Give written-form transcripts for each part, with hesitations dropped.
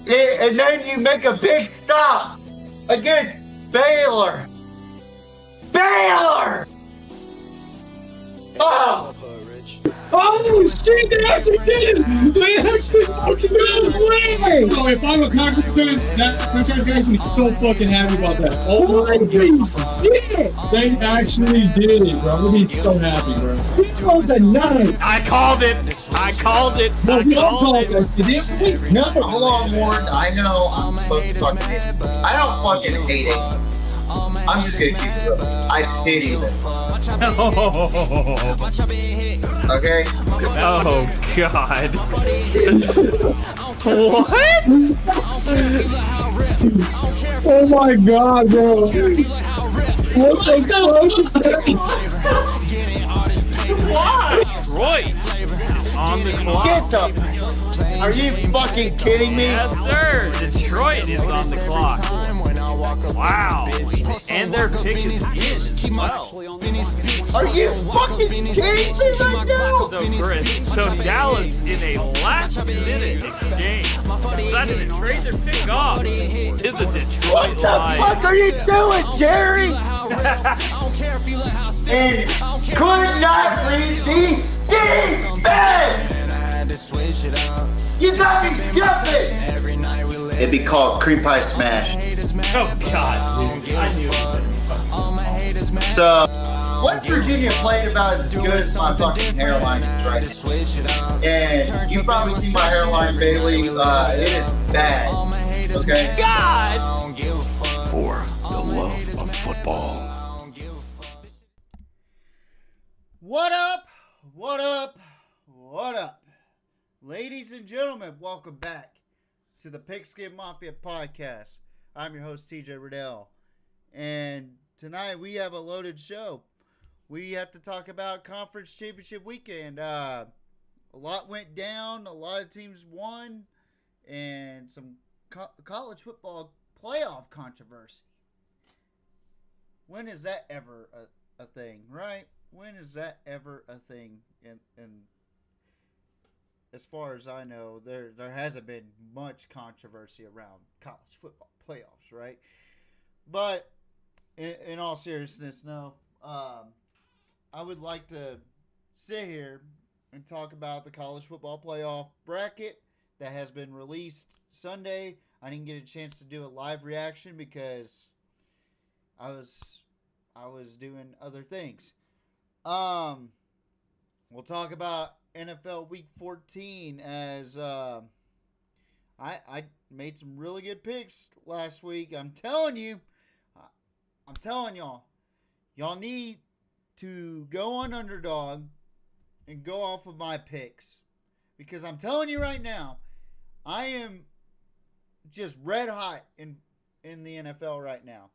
And then you make a big stop against Baylor. Baylor! Oh! Oh shit! They actually did it! They actually fucking did it! So if I'm a Conference fan, that franchise guys be so fucking happy about that. Oh my god! Yeah! They actually did it, bro. I'm gonna be so happy, bro. It was a night. I called it. I called it. Well, we all I called called it. that. Did we? No. Hold on, Warren. I know I'm supposed to fucking hate it. I don't fucking hate it. I'm just gonna keep it real. I hate it. Okay? Oh God. What? Oh my god, bro. What the Detroit is on the clock. Get the... Are you fucking kidding me? Yes, sir. Detroit is on the clock. Wow. And their pick is in as well. Are you fucking kidding me right now? So, Chris, Dallas in a last-minute exchange decided to trade their pick off to the Detroit What the Lions. fuck are you doing, Jerry? And could not leave the defense! You got me jumping! It'd be called cream pie smash. Oh God, dude. I knew it. So, West Virginia played about as good as my fucking hairline is right now. And you probably see my hairline, Bailey. It is bad. Okay? God! For the love of football. What up? What up? What up? Ladies and gentlemen, welcome back to the Pigskin Mafia podcast. I'm your host, TJ Riddell. And tonight we have a loaded show. We have to talk about Conference Championship Weekend. A lot went down, a lot of teams won, and some college football playoff controversy. When is that ever a thing, right? When is that ever a thing? And as far as I know, there hasn't been much controversy around college football playoffs, right? But in all seriousness, no. I would like to sit here and talk about the college football playoff bracket that has been released Sunday. I didn't get a chance to do a live reaction because I was doing other things. We'll talk about NFL Week 14 as I made some really good picks last week. I'm telling y'all, y'all need to go on Underdog and go off of my picks, because I'm telling you right now, I am just red hot in the NFL right now.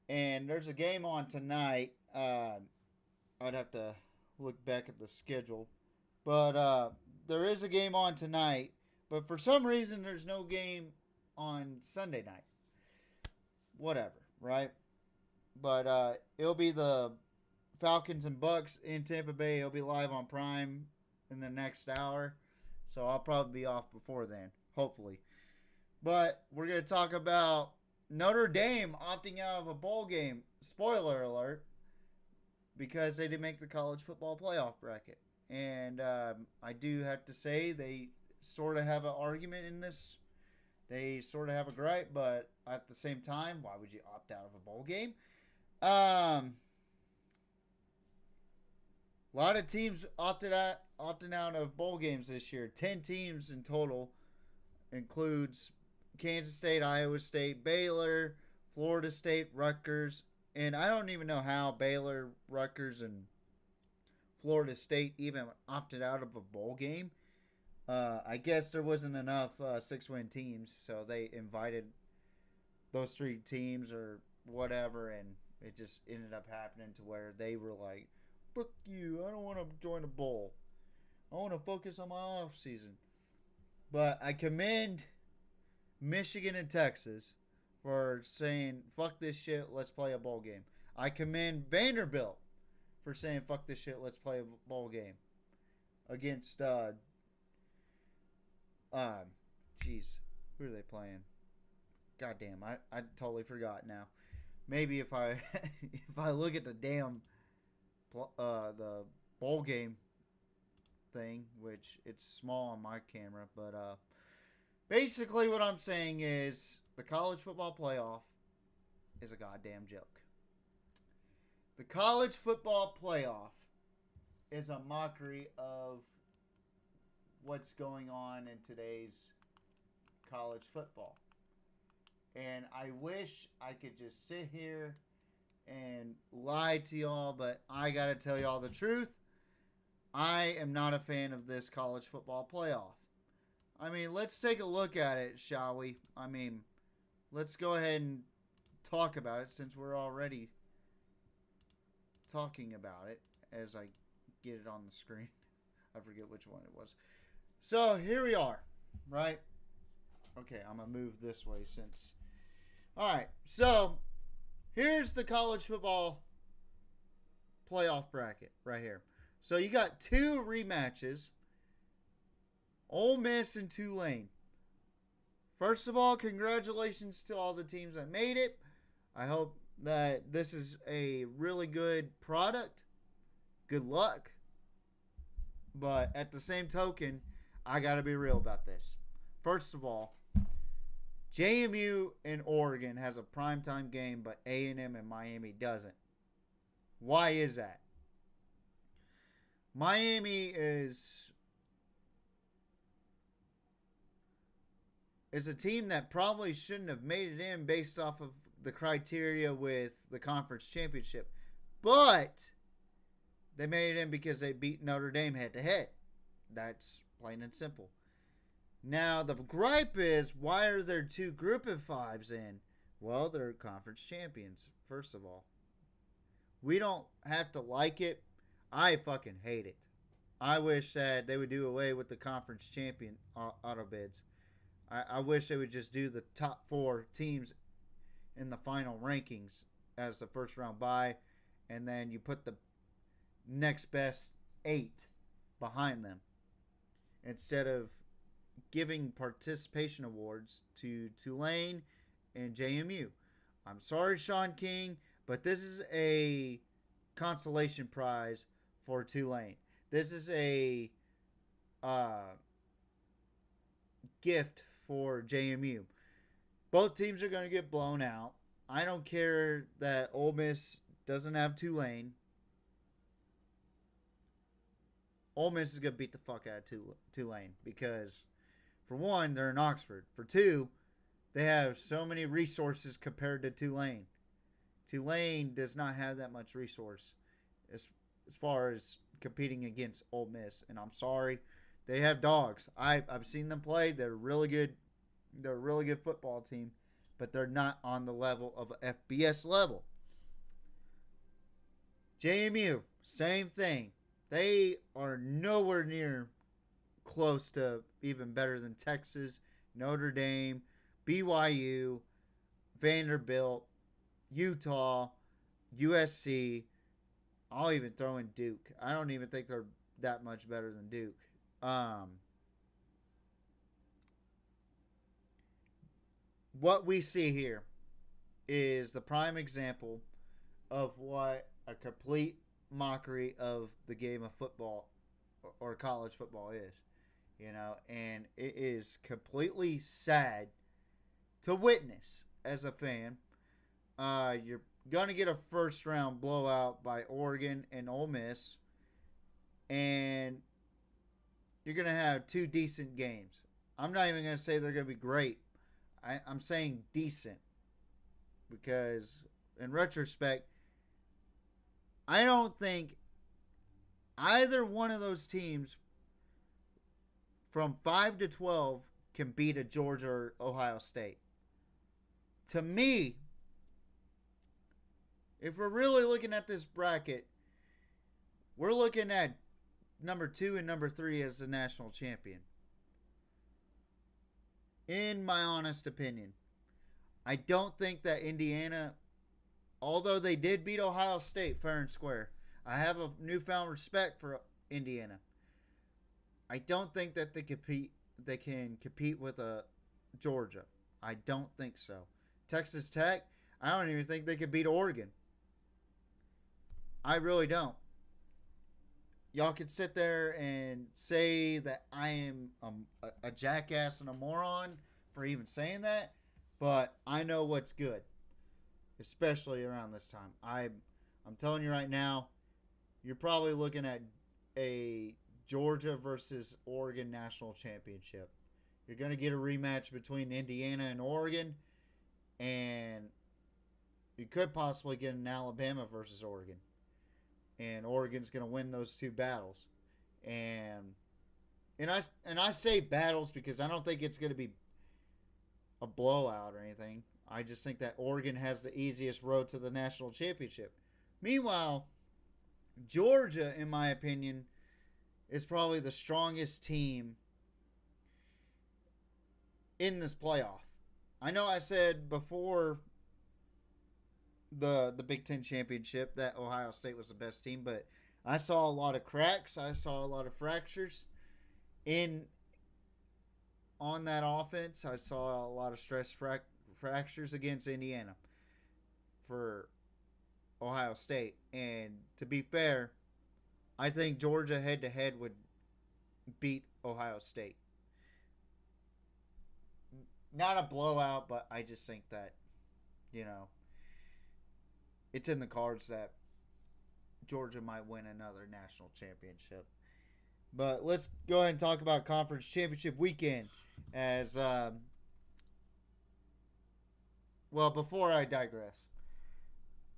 And there's a game on tonight. I'd have to look back at the schedule. But there is a game on tonight. But for some reason, there's no game on Sunday night. Whatever, right? But it'll be the Falcons and Bucks in Tampa Bay. It'll be live on Prime in the next hour. So I'll probably be off before then, hopefully. But we're going to talk about Notre Dame opting out of a bowl game. Spoiler alert. Because they didn't make the college football playoff bracket. And I do have to say they sort of have an argument in this. They sort of have a gripe, but at the same time, why would you opt out of a bowl game? A lot of teams opting out of bowl games this year. 10 teams in total. Includes Kansas State, Iowa State, Baylor, Florida State, Rutgers. And I don't even know how Baylor, Rutgers, and Florida State even opted out of a bowl game. I guess there wasn't enough 6-win teams, so they invited those three teams or whatever, and it just ended up happening to where they were like, fuck you, I don't want to join a bowl. I want to focus on my off season. But I commend Michigan and Texas for saying, fuck this shit, let's play a bowl game. I commend Vanderbilt for saying, fuck this shit, let's play a bowl game. Against, Who are they playing? Goddamn, I totally forgot now. Maybe if I if I look at the damn the bowl game thing, which it's small on my camera, but basically what I'm saying is the college football playoff is a goddamn joke. The college football playoff is a mockery of what's going on in today's college football. And I wish I could just sit here and lie to y'all, but I got to tell y'all the truth. I am not a fan of this college football playoff. I mean, let's take a look at it, shall we? I mean, let's go ahead and talk about it since we're already talking about it as I get it on the screen. I forget which one it was. So, here we are, right? Okay, I'm going to move this way since... Alright, so here's the college football playoff bracket right here. So you got two rematches, Ole Miss and Tulane. First of all, congratulations to all the teams that made it. I hope that this is a really good product. Good luck. But at the same token, I got to be real about this. First of all, JMU and Oregon has a primetime game, but A&M and Miami doesn't. Why is that? Miami is a team that probably shouldn't have made it in based off of the criteria with the conference championship. But they made it in because they beat Notre Dame head-to-head. That's plain and simple. Now, the gripe is, why are there two group of fives in? Well, they're conference champions, first of all. We don't have to like it. I fucking hate it. I wish that they would do away with the conference champion auto bids. I wish they would just do the top four teams in the final rankings as the first round bye, and then you put the next best 8 behind them instead of giving participation awards to Tulane and JMU. I'm sorry, Sean King, but this is a consolation prize for Tulane. This is a gift for JMU. Both teams are going to get blown out. I don't care that Ole Miss doesn't have Tulane. Ole Miss is going to beat the fuck out of Tulane because, for one, they're in Oxford. For two, they have so many resources compared to Tulane. Tulane does not have that much resource as far as competing against Ole Miss. And I'm sorry. They have dogs. I've seen them play. They're really good. They're a really good football team. But they're not on the level of a FBS level. JMU, same thing. They are nowhere near close to even better than Texas, Notre Dame, BYU, Vanderbilt, Utah, USC. I'll even throw in Duke. I don't even think they're that much better than Duke. What we see here is the prime example of what a complete mockery of the game of football or college football is. You know, and it is completely sad to witness as a fan. You're going to get a first round blowout by Oregon and Ole Miss. And you're going to have two decent games. I'm not even going to say they're going to be great. I'm saying decent. Because in retrospect, I don't think either one of those teams from 5 to 12 can beat a Georgia or Ohio State. To me, if we're really looking at this bracket, we're looking at number 2 and number 3 as the national champion. In my honest opinion, I don't think that Indiana, although they did beat Ohio State fair and square, I have a newfound respect for Indiana. I don't think that they can compete with a Georgia. I don't think so. Texas Tech, I don't even think they could beat Oregon. I really don't. Y'all could sit there and say that I am a jackass and a moron for even saying that, but I know what's good, especially around this time. I'm telling you right now, you're probably looking at a Georgia versus Oregon national championship. You're going to get a rematch between Indiana and Oregon, and you could possibly get an Alabama versus Oregon. And Oregon's going to win those two battles. And I say battles because I don't think it's going to be a blowout or anything. I just think that Oregon has the easiest road to the national championship. Meanwhile, Georgia, in my opinion, is probably the strongest team in this playoff. I know I said before the Big Ten championship that Ohio State was the best team, but I saw a lot of cracks. I saw a lot of fractures on that offense. I saw a lot of stress fractures against Indiana for Ohio State. And to be fair, I think Georgia head-to-head would beat Ohio State. Not a blowout, but I just think that, it's in the cards that Georgia might win another national championship. But let's go ahead and talk about conference championship weekend. Before I digress,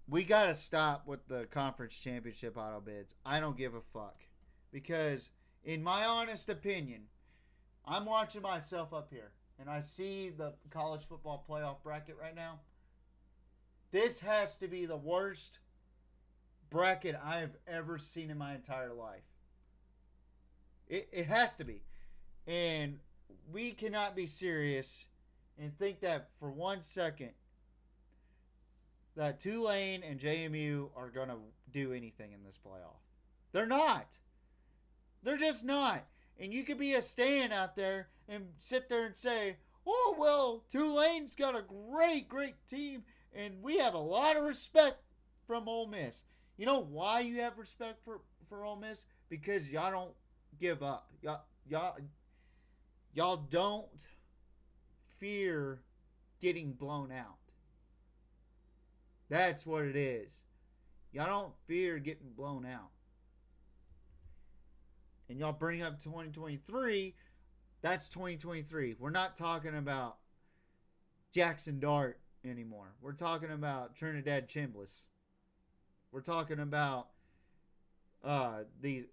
we got to stop with the conference championship auto bids. I don't give a fuck. Because, in my honest opinion, I'm watching myself up here, and I see the college football playoff bracket right now. This has to be the worst bracket I have ever seen in my entire life. It has to be. And we cannot be serious and think that for 1 second that Tulane and JMU are going to do anything in this playoff. They're not. They're just not. And you could be a stand out there and sit there and say, oh, well, Tulane's got a great, great team, and we have a lot of respect from Ole Miss. You know why you have respect for Ole Miss? Because y'all don't give up. Y'all don't fear getting blown out. That's what it is. Y'all don't fear getting blown out. And y'all bring up 2023, that's 2023. We're not talking about Jackson Dart anymore. We're talking about Trinidad Chambliss. We're talking about the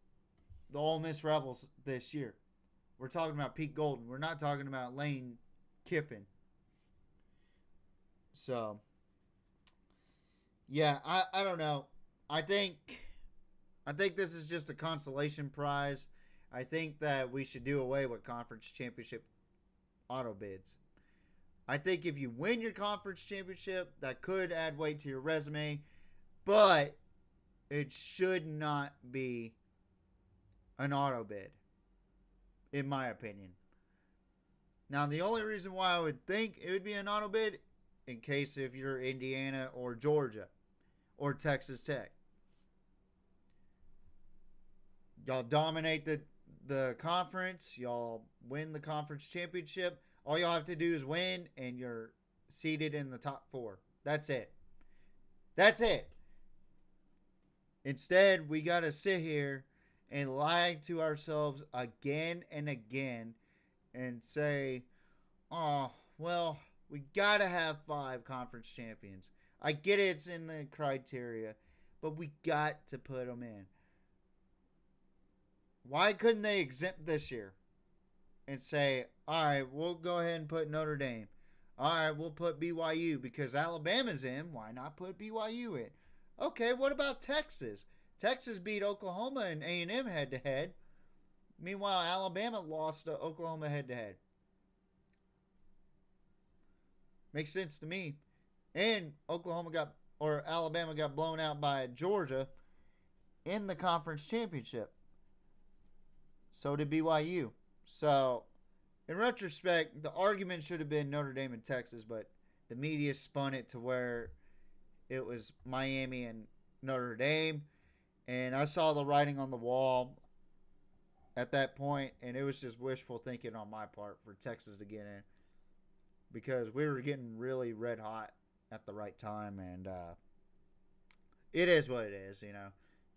Ole Miss Rebels this year. We're talking about Pete Golden. We're not talking about Lane Kiffin. So, yeah, I don't know. I think this is just a consolation prize. I think that we should do away with conference championship auto bids. I think if you win your conference championship, that could add weight to your resume, but it should not be an auto bid, in my opinion. Now, the only reason why I would think it would be an auto bid, in case if you're Indiana or Georgia or Texas Tech. Y'all dominate the conference. Y'all win the conference championship. All y'all have to do is win, and you're seated in the top 4. That's it. That's it. Instead, we got to sit here and lie to ourselves again and again and say, oh, well, we got to have 5 conference champions. I get it's in the criteria, but we got to put them in. Why couldn't they exempt this year and say, all right, we'll go ahead and put Notre Dame. All right, we'll put BYU because Alabama's in. Why not put BYU in? Okay, what about Texas? Texas beat Oklahoma and A&M head-to-head. Meanwhile, Alabama lost to Oklahoma head-to-head. Makes sense to me. And Alabama got blown out by Georgia in the conference championship. So did BYU. So in retrospect, the argument should have been Notre Dame and Texas, but the media spun it to where it was Miami and Notre Dame. And I saw the writing on the wall at that point, and it was just wishful thinking on my part for Texas to get in because we were getting really red hot at the right time, and it is what it is, you know.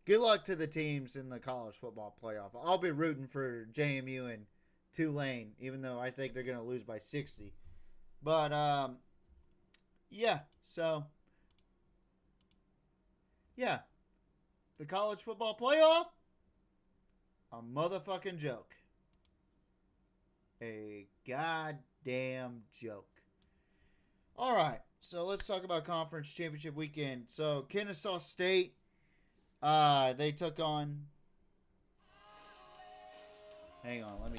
Good luck to the teams in the college football playoff. I'll be rooting for JMU and Tulane, even though I think they're going to lose by 60. But, yeah, so, yeah, the college football playoff, a motherfucking joke. A goddamn joke. All right, so let's talk about conference championship weekend. So Kennesaw State, they took on. Hang on, let me.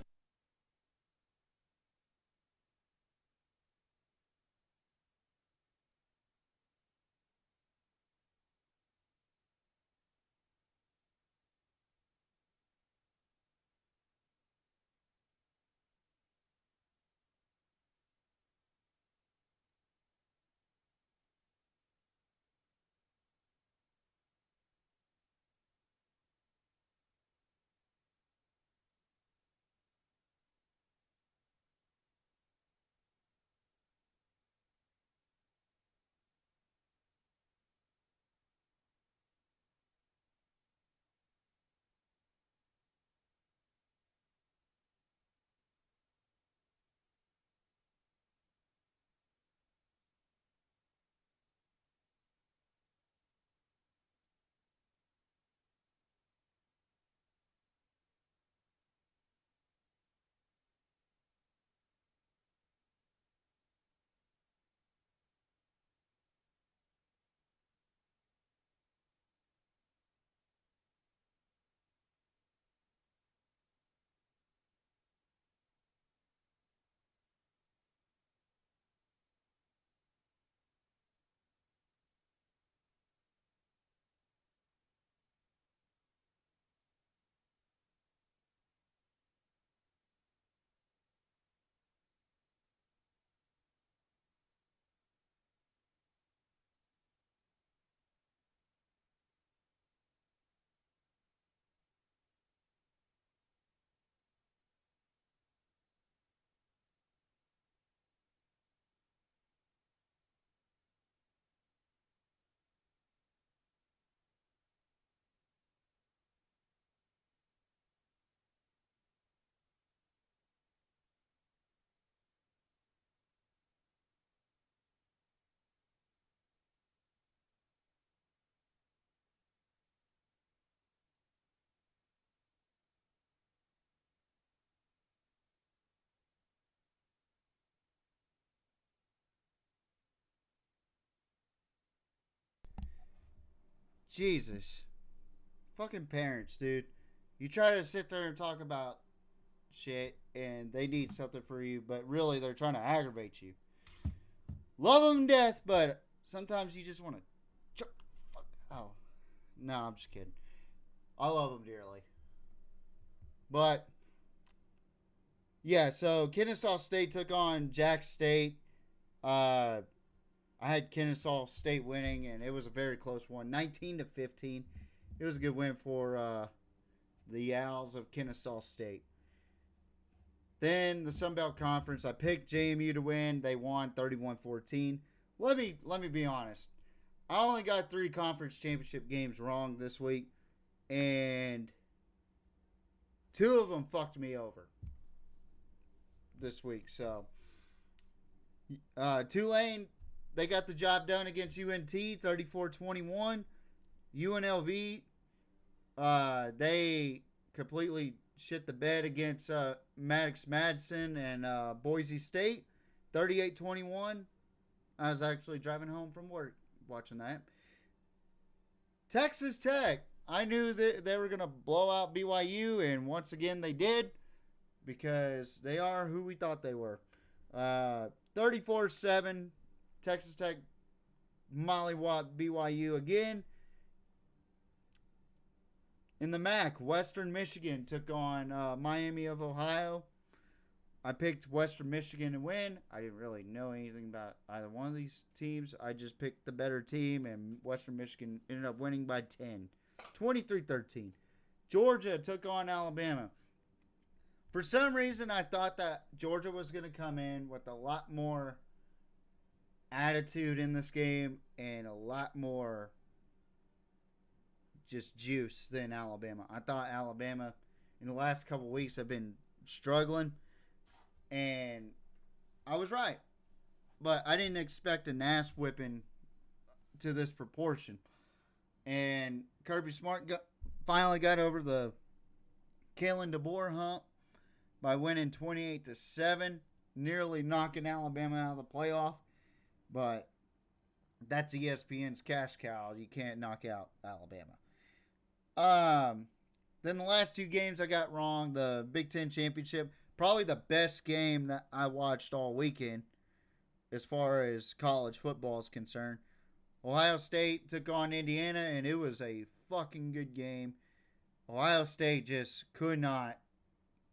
Jesus. Fucking parents, dude. You try to sit there and talk about shit and they need something for you, but really they're trying to aggravate you. Love them to death, but sometimes you just want to. Fuck. Oh. No, I'm just kidding. I love them dearly. But, yeah, so Kennesaw State took on Jack State. I had Kennesaw State winning, and it was a very close one, 19-15. It was a good win for the Owls of Kennesaw State. Then the Sun Belt Conference, I picked JMU to win. They won 31-14. Let me be honest. I only got 3 conference championship games wrong this week, and 2 of them fucked me over this week. So, Tulane, they got the job done against UNT, 34-21. UNLV, they completely shit the bed against Maddox Madsen and Boise State, 38-21. I was actually driving home from work watching that. Texas Tech, I knew that they were going to blow out BYU, and once again they did because they are who we thought they were. 34-7, Texas Tech mollywop BYU again. In the MAC, Western Michigan took on Miami of Ohio. I picked Western Michigan to win. I didn't really know anything about either one of these teams. I just picked the better team, and Western Michigan ended up winning by 10. 23-13. Georgia took on Alabama. For some reason, I thought that Georgia was going to come in with a lot more attitude in this game and a lot more just juice than Alabama. I thought Alabama in the last couple weeks have been struggling, and I was right. But I didn't expect an ass whipping to this proportion. And Kirby Smart finally got over the Kalen DeBoer hump by winning 28-7, nearly knocking Alabama out of the playoff. But that's ESPN's cash cow. You can't knock out Alabama. Then the last two games I got wrong. The Big Ten Championship, probably the best game that I watched all weekend as far as college football is concerned. Ohio State took on Indiana, and it was a fucking good game. Ohio State just could not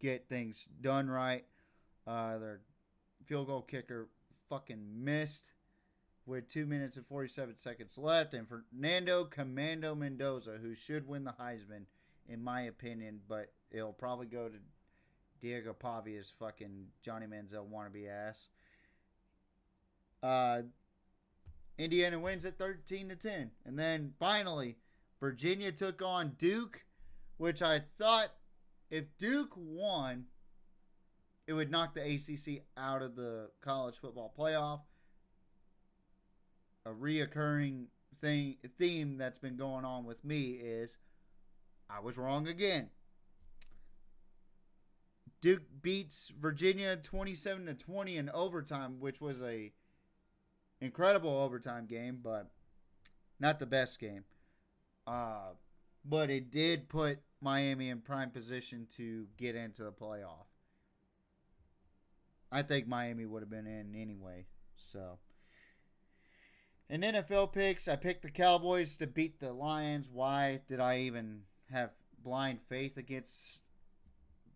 get things done right. Their field goal kicker fucking missed with 2 minutes and 47 seconds left. And Fernando Commando Mendoza, who should win the Heisman, in my opinion, but it'll probably go to Diego Pavia's fucking Johnny Manziel wannabe ass. Indiana wins at 13-10. And then finally, Virginia took on Duke, which I thought if Duke won, it would knock the ACC out of the college football playoff. A reoccurring theme that's been going on with me is I was wrong again. Duke beats Virginia 27-20 in overtime, which was a incredible overtime game, but not the best game. But it did put Miami in prime position to get into the playoff. I think Miami would have been in anyway. So, in NFL picks, I picked the Cowboys to beat the Lions. Why did I even have blind faith against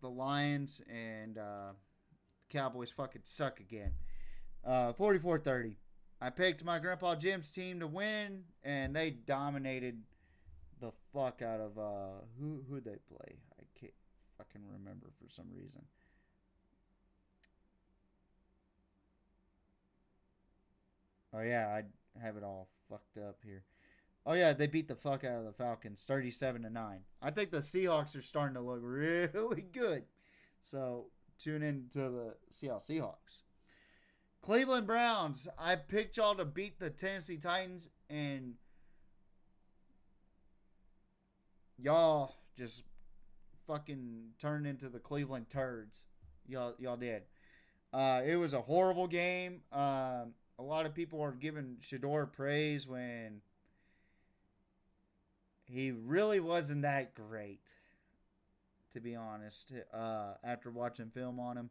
the Lions? And the Cowboys fucking suck again. 44-30. I picked my Grandpa Jim's team to win, and they dominated the fuck out of who they play. I can't fucking remember for some reason. Oh yeah, I have it all fucked up here. Oh yeah, they beat the fuck out of the Falcons 37-9. I think the Seahawks are starting to look really good. So tune in to the Seattle Seahawks. Cleveland Browns. I picked y'all to beat the Tennessee Titans, and y'all just fucking turned into the Cleveland Turds. Y'all did. It was a horrible game. A lot of people are giving Shedeur praise when he really wasn't that great, to be honest. After watching film on him,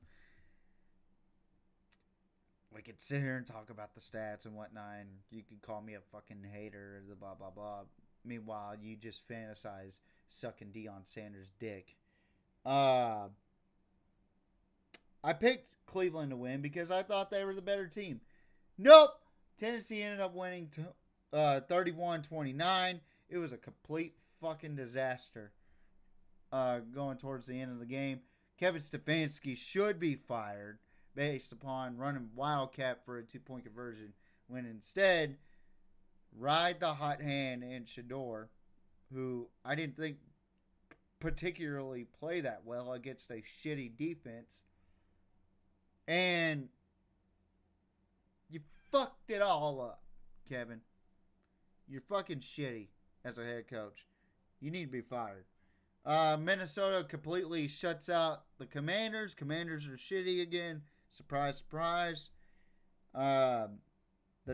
we could sit here and talk about the stats and whatnot, and you could call me a fucking hater, the blah, blah, blah. Meanwhile, you just fantasize sucking Deion Sanders' dick. I picked Cleveland to win because I thought they were the better team. Nope. Tennessee ended up winning 31-29. It was a complete fucking disaster going towards the end of the game. Kevin Stefanski should be fired based upon running Wildcat for a 2-point conversion, when instead, ride the hot hand in Shedeur, who I didn't think particularly play that well against a shitty defense. And you fucked it all up, Kevin. You're fucking shitty as a head coach. You need to be fired. Minnesota completely shuts out the Commanders. Commanders are shitty again. Surprise, surprise. The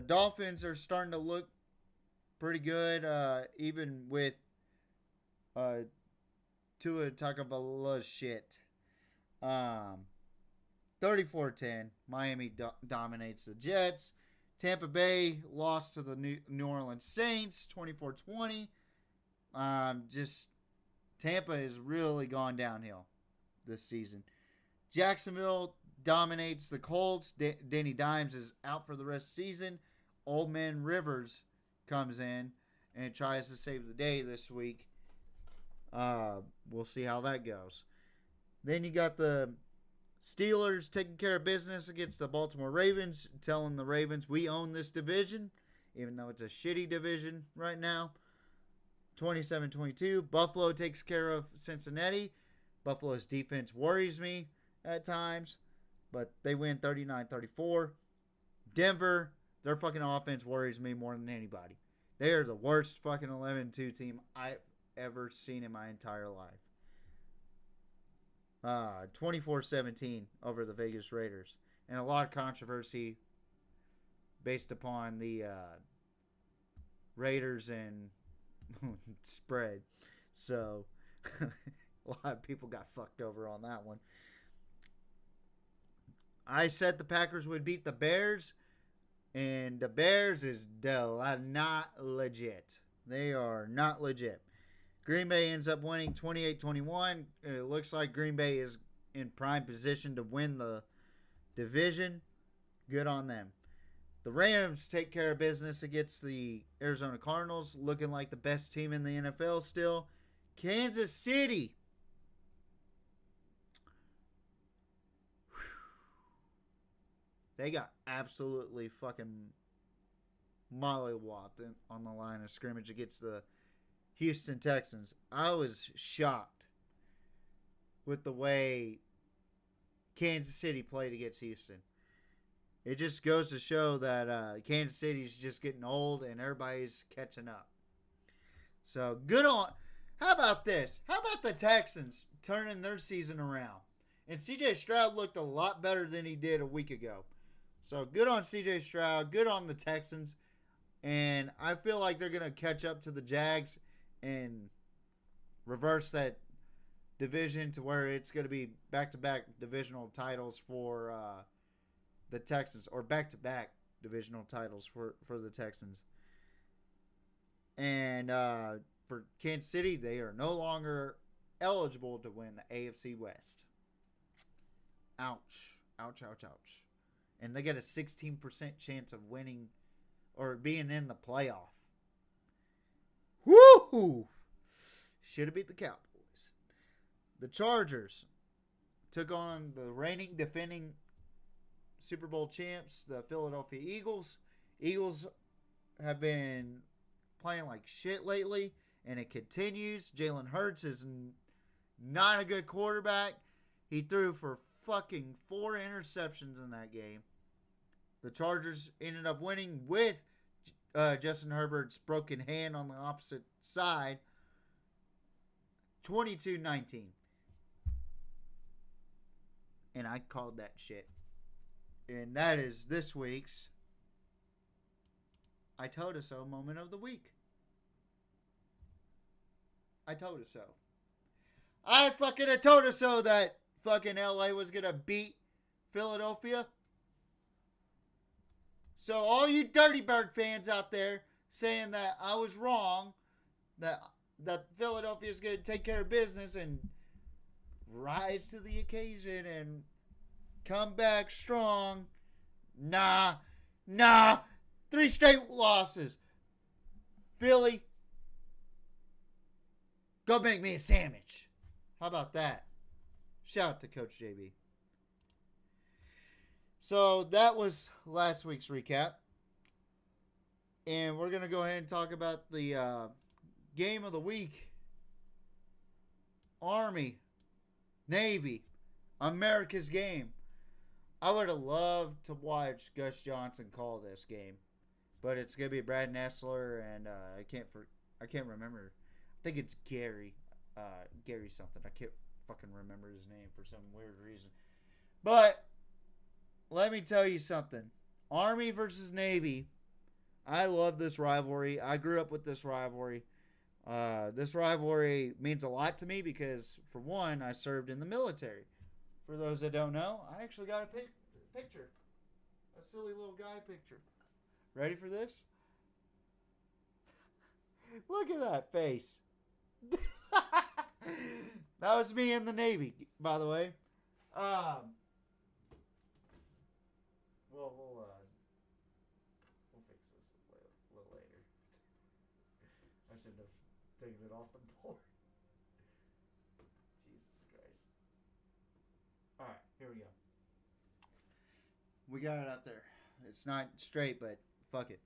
Dolphins are starting to look pretty good, even with Tua Tagovailoa's shit. 34-10. Miami dominates the Jets. Tampa Bay lost to the New Orleans Saints 24-20. Just Tampa has really gone downhill this season. Jacksonville dominates the Colts. Danny Dimes is out for the rest of the season. Old Man Rivers comes in and tries to save the day this week. We'll see how that goes. Then you got the Steelers taking care of business against the Baltimore Ravens, telling the Ravens, we own this division, even though it's a shitty division right now. 27-22. Buffalo takes care of Cincinnati. Buffalo's defense worries me at times, but they win 39-34. Denver, their fucking offense worries me more than anybody. They are the worst fucking 11-2 team I've ever seen in my entire life. 24-17 over the Vegas Raiders. And a lot of controversy based upon the Raiders and spread. So, a lot of people got fucked over on that one. I said the Packers would beat the Bears. And the Bears is not legit. They are not legit. Green Bay ends up winning 28-21. It looks like Green Bay is in prime position to win the division. Good on them. The Rams take care of business against the Arizona Cardinals, looking like the best team in the NFL still. Kansas City. They got absolutely fucking mollywopped on the line of scrimmage against the Houston Texans. I was shocked with the way Kansas City played against Houston. It just goes to show that Kansas City's just getting old and everybody's catching up. So, good on. How about this? How about the Texans turning their season around? And CJ Stroud looked a lot better than he did a week ago. So, good on CJ Stroud. Good on the Texans. And I feel like they're going to catch up to the Jags and reverse that division to where it's going to be back-to-back divisional titles for the Texans, or back-to-back divisional titles for the Texans. And for Kansas City, they are no longer eligible to win the AFC West. Ouch. Ouch, ouch, ouch. And they get a 16% chance of winning or being in the playoff. Woo! Should have beat the Cowboys. The Chargers took on the reigning, defending Super Bowl champs, the Philadelphia Eagles. Eagles have been playing like shit lately, and it continues. Jalen Hurts is not a good quarterback. He threw for fucking 4 interceptions in that game. The Chargers ended up winning with Justin Herbert's broken hand on the opposite side, 22-19. And I called that shit. And that is this week's I Told Us So moment of the week. I told us so. I told us so that fucking LA was going to beat Philadelphia. So all you Dirty Bird fans out there saying that I was wrong, that Philadelphia is going to take care of business and rise to the occasion and come back strong. Nah. 3 straight losses. Philly, go make me a sandwich. How about that? Shout out to Coach JB. So that was last week's recap. And we're going to go ahead and talk about the game of the week. Army, Navy, America's game. I would have loved to watch Gus Johnson call this game. But it's going to be Brad Nessler and I can't remember. I think it's Gary something. I can't fucking remember his name for some weird reason. But let me tell you something. Army versus Navy. I love this rivalry. I grew up with this rivalry. This rivalry means a lot to me because, for one, I served in the military. For those that don't know, I actually got a picture. A silly little guy picture. Ready for this? Look at that face. That was me in the Navy, by the way. we'll fix this a little later. I shouldn't have taken it off the board. Jesus Christ. All right, here we go. We got it up there. It's not straight, but fuck it.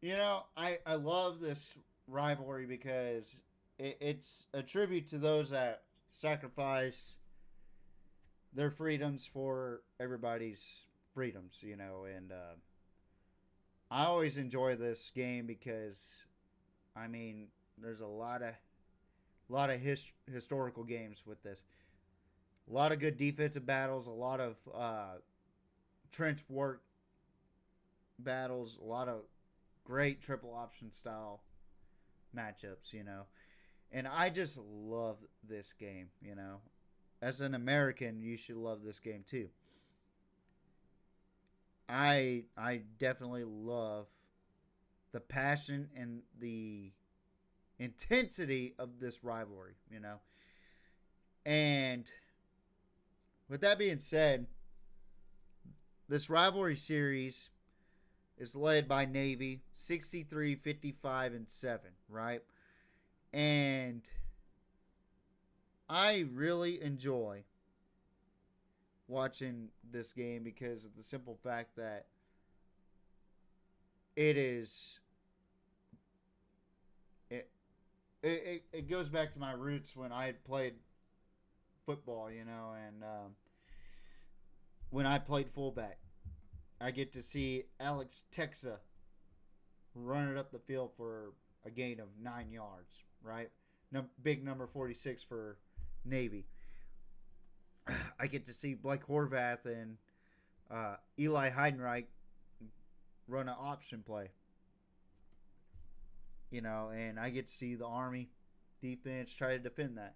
You know, I love this rivalry because it's a tribute to those that sacrifice their freedoms for everybody's freedoms, you know, and I always enjoy this game because, I mean, there's a lot of historical games with this. A lot of good defensive battles, a lot of trench work battles, a lot of great triple option style matchups, you know. And I just love this game, you know. As an American, you should love this game too. I definitely love the passion and the intensity of this rivalry, you know. And with that being said, this rivalry series is led by Navy, 63, 55, and 7, right? And I really enjoy watching this game because of the simple fact that it goes back to my roots when I had played football, you know, and when I played fullback, I get to see Alex Texa running up the field for a gain of 9 yards, right? Big number 46 for Navy. I get to see Blake Horvath and Eli Heidenreich run an option play. You know, and I get to see the Army defense try to defend that.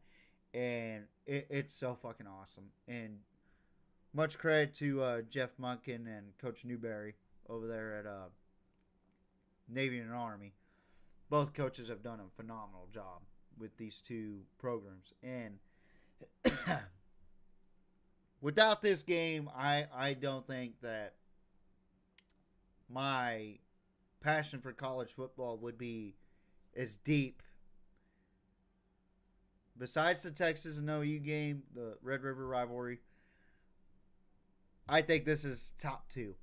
And it's so fucking awesome. And much credit to Jeff Munkin and Coach Newberry over there at Navy and Army. Both coaches have done a phenomenal job with these two programs. And without this game, I don't think that my passion for college football would be as deep. Besides the Texas and OU game, the Red River rivalry, I think this is top 2.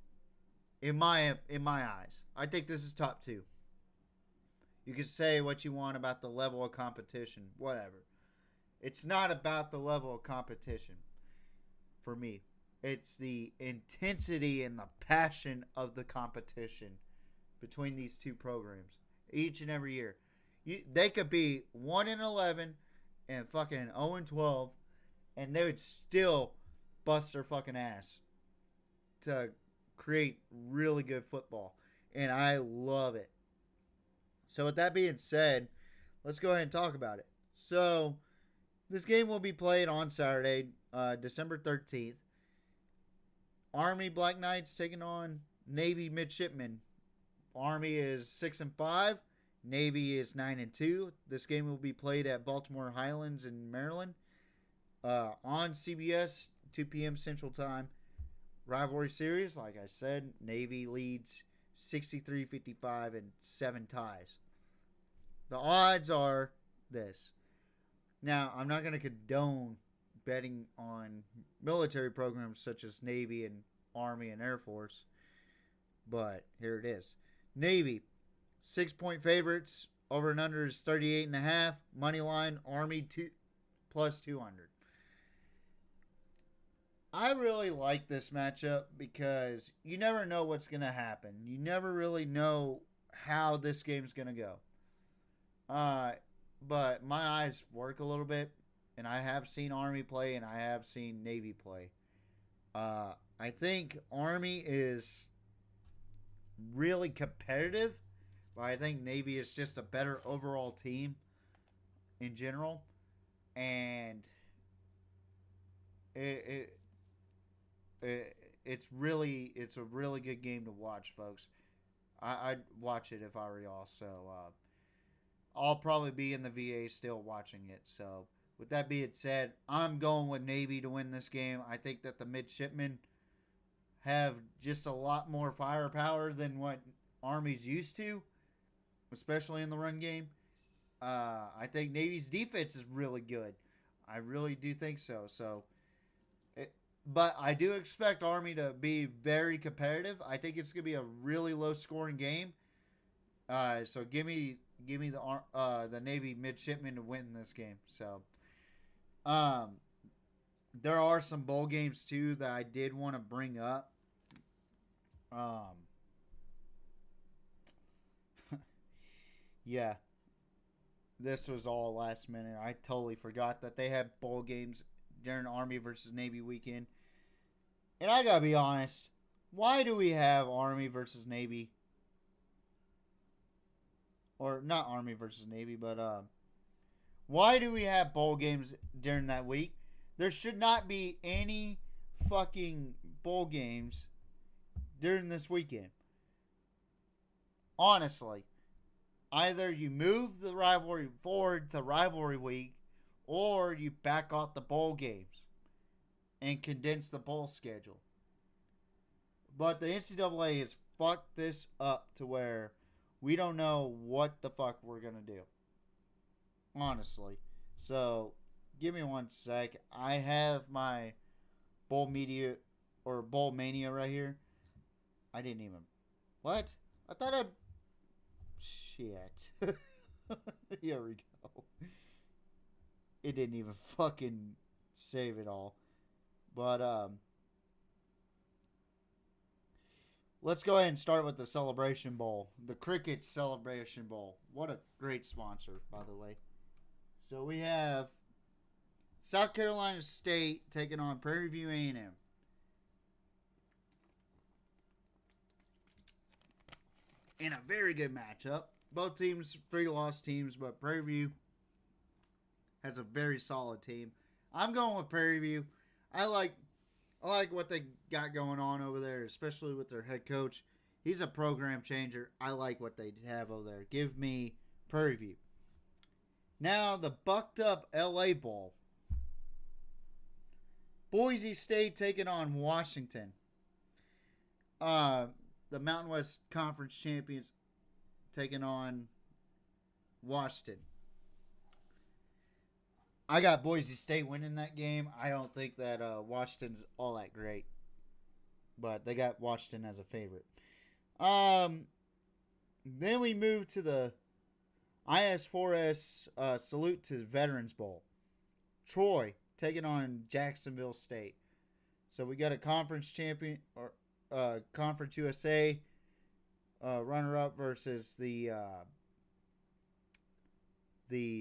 In my eyes, I think this is top 2. You can say what you want about the level of competition, whatever. It's not about the level of competition for me. It's the intensity and the passion of the competition between these two programs each and every year. They could be 1-11 and fucking 0-12, and they would still bust their fucking ass to create really good football. And I love it. So with that being said, let's go ahead and talk about it. So this game will be played on Saturday, December 13th. Army Black Knights taking on Navy Midshipmen. Army is 6-5. Navy is 9-2. This game will be played at Baltimore Highlands in Maryland. On CBS, 2 p.m. Central Time. Rivalry series, like I said, Navy leads 63-55 and 7 ties. The odds are this. Now, I'm not going to condone betting on military programs such as Navy and Army and Air Force, but here it is. Navy, 6-point favorites. Over and under is 38.5. Money line, Army plus 200. I really like this matchup because you never know what's going to happen. You never really know how this game's going to go. But my eyes work a little bit, and I have seen Army play, and I have seen Navy play. I think Army is really competitive, but I think Navy is just a better overall team in general. And it's a really good game to watch, folks. I'd watch it if I were y'all. So I'll probably be in the VA still watching it. So with that being said, I'm going with Navy to win this game. I think that the midshipmen have just a lot more firepower than what Army's used to, especially in the run game. I think Navy's defense is really good. I really do think so. But I do expect Army to be very competitive. I think it's going to be a really low scoring game. So give me the Navy midshipmen to win this game. So, there are some bowl games too that I did want to bring up. Yeah, this was all last minute. I totally forgot that they had bowl games during Army versus Navy weekend. And I gotta be honest, why do we have Army versus Navy? Or not Army versus Navy, but why do we have bowl games during that week? There should not be any fucking bowl games during this weekend. Honestly. Either you move the rivalry forward to rivalry week, or you back off the bowl games and condense the bowl schedule. But the NCAA has fucked this up to where we don't know what the fuck we're going to do. Honestly. So, give me one sec. I have my bowl media or bowl mania right here. I didn't even... What? I thought I... Shit. Here we go. It didn't even fucking save it all. But, let's go ahead and start with the Celebration Bowl. The Cricket Celebration Bowl. What a great sponsor, by the way. So we have South Carolina State taking on Prairie View A&M. In a very good matchup. Both teams, 3 lost teams, but Prairie View has a very solid team. I'm going with Prairie View. I like what they got going on over there, especially with their head coach. He's a program changer. I like what they have over there. Give me Prairie View. Now, the bucked up LA Bowl. Boise State taking on Washington. The Mountain West Conference champions taking on Washington. I got Boise State winning that game. I don't think that Washington's all that great. But they got Washington as a favorite. Then we move to the IS4S Salute to Veterans Bowl. Troy taking on Jacksonville State. So we got a conference champion or Conference USA runner-up versus the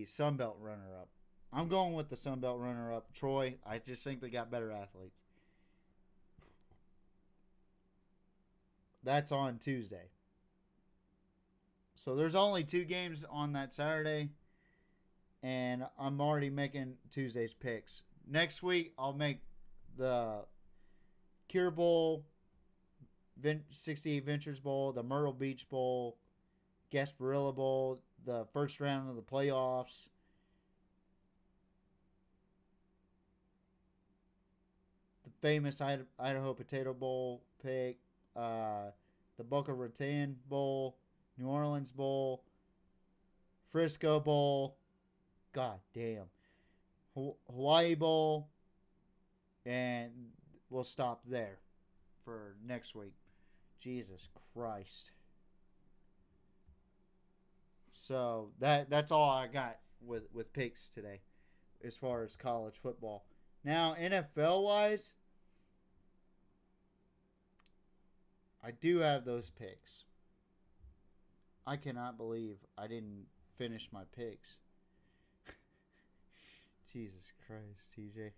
Sun Belt runner-up. I'm going with the Sun Belt runner-up, Troy. I just think they got better athletes. That's on Tuesday. So there's only 2 games on that Saturday, and I'm already making Tuesday's picks. Next week, I'll make the Cure Bowl, 68 Ventures Bowl, the Myrtle Beach Bowl, Gasparilla Bowl, the first round of the playoffs. The famous Idaho Potato Bowl pick, the Boca Raton Bowl, New Orleans Bowl, Frisco Bowl, god damn, Hawaii Bowl, and we'll stop there for next week. Jesus Christ. So that's all I got with picks today as far as college football. Now, NFL wise, I do have those picks. I cannot believe I didn't finish my picks. Jesus Christ, TJ.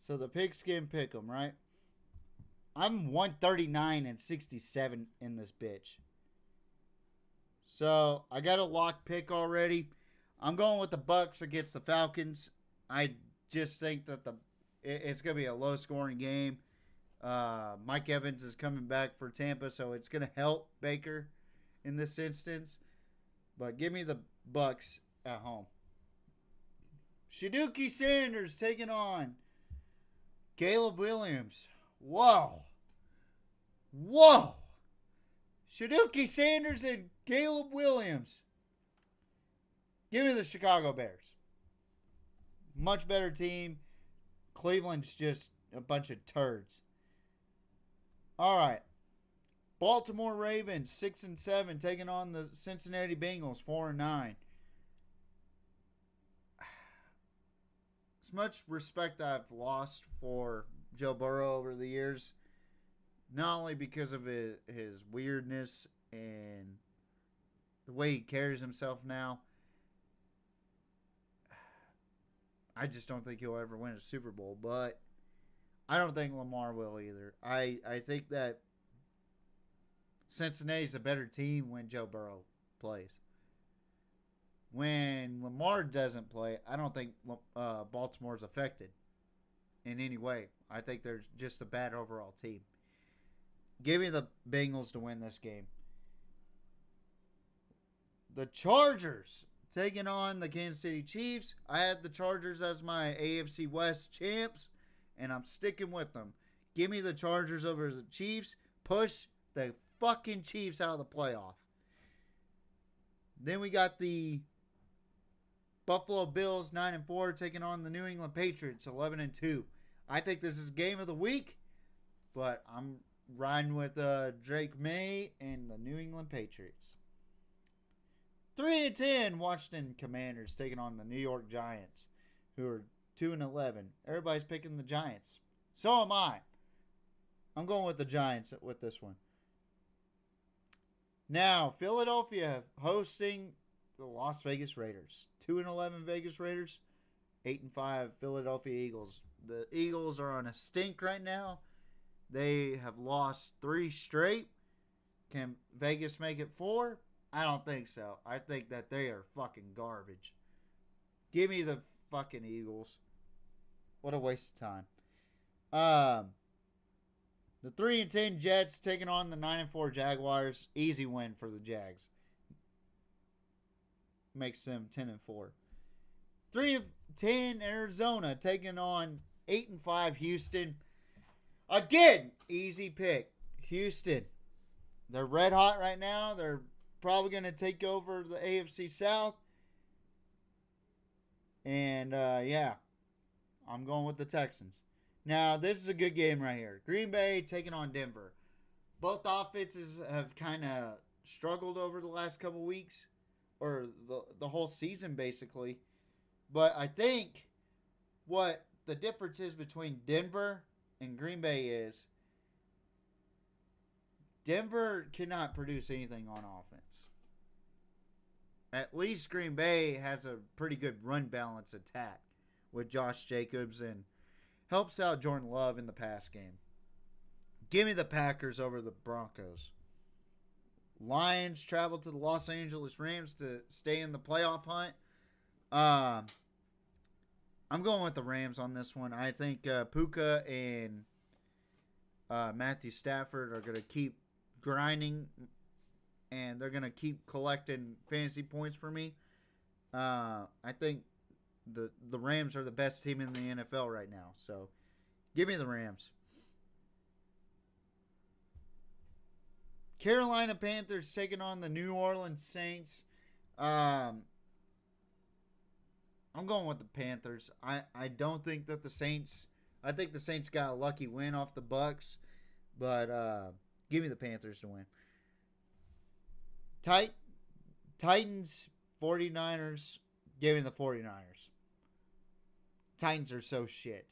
So the pigskin pick 'em, right? I'm 139-67 in this bitch. So I got a lock pick already. I'm going with the Bucks against the Falcons. I just think that it's going to be a low scoring game. Mike Evans is coming back for Tampa, so it's going to help Baker in this instance. But give me the Bucks at home. Shaduki Sanders taking on Caleb Williams. Whoa. Whoa! Shaduki Sanders and Caleb Williams. Give me the Chicago Bears. Much better team. Cleveland's just a bunch of turds. All right. Baltimore Ravens 6-7 taking on the Cincinnati Bengals 4-9. As much respect I've lost for Joe Burrow over the years, not only because of his weirdness and the way he carries himself now, I just don't think he'll ever win a Super Bowl, but I don't think Lamar will either. I think that Cincinnati's a better team when Joe Burrow plays. When Lamar doesn't play, I don't think Baltimore's affected in any way. I think they're just a bad overall team. Give me the Bengals to win this game. The Chargers taking on the Kansas City Chiefs. I had the Chargers as my AFC West champs, and I'm sticking with them. Give me the Chargers over the Chiefs. Push the fucking Chiefs out of the playoff. Then we got the Buffalo Bills 9-4 taking on the New England Patriots 11-2. I think this is game of the week, but I'm riding with Drake May and the New England Patriots. 3-10 Washington Commanders taking on the New York Giants, who are 2-11. Everybody's picking the Giants. So am I. I'm going with the Giants with this one. Now, Philadelphia hosting the Las Vegas Raiders. 2-11 Vegas Raiders, 8-5 Philadelphia Eagles. The Eagles are on a stink right now. They have lost 3 straight. Can Vegas make it 4? I don't think so. I think that they are fucking garbage. Give me the fucking Eagles. What a waste of time. The 3-10 Jets taking on the 9-4 Jaguars. Easy win for the Jags. Makes them 10-4. 3-10 Arizona taking on 8-5 Houston. Again, easy pick. Houston. They're red hot right now. They're probably going to take over the AFC South. And, yeah. I'm going with the Texans. Now, this is a good game right here. Green Bay taking on Denver. Both offenses have kind of struggled over the last couple weeks. Or the whole season, basically. But I think what the difference is between Denver and Green Bay is Denver cannot produce anything on offense. At least Green Bay has a pretty good run balance attack with Josh Jacobs and helps out Jordan Love in the pass game. Give me the Packers over the Broncos. Lions travel to the Los Angeles Rams to stay in the playoff hunt. I'm going with the Rams on this one. I think Puka and Matthew Stafford are going to keep grinding, and they're going to keep collecting fantasy points for me. I think the Rams are the best team in the NFL right now. So, give me the Rams. Carolina Panthers taking on the New Orleans Saints. I'm going with the Panthers. I don't think that the Saints... I think the Saints got a lucky win off the Bucks. But give me the Panthers to win. Titans, 49ers. Give me the 49ers. Titans are so shit.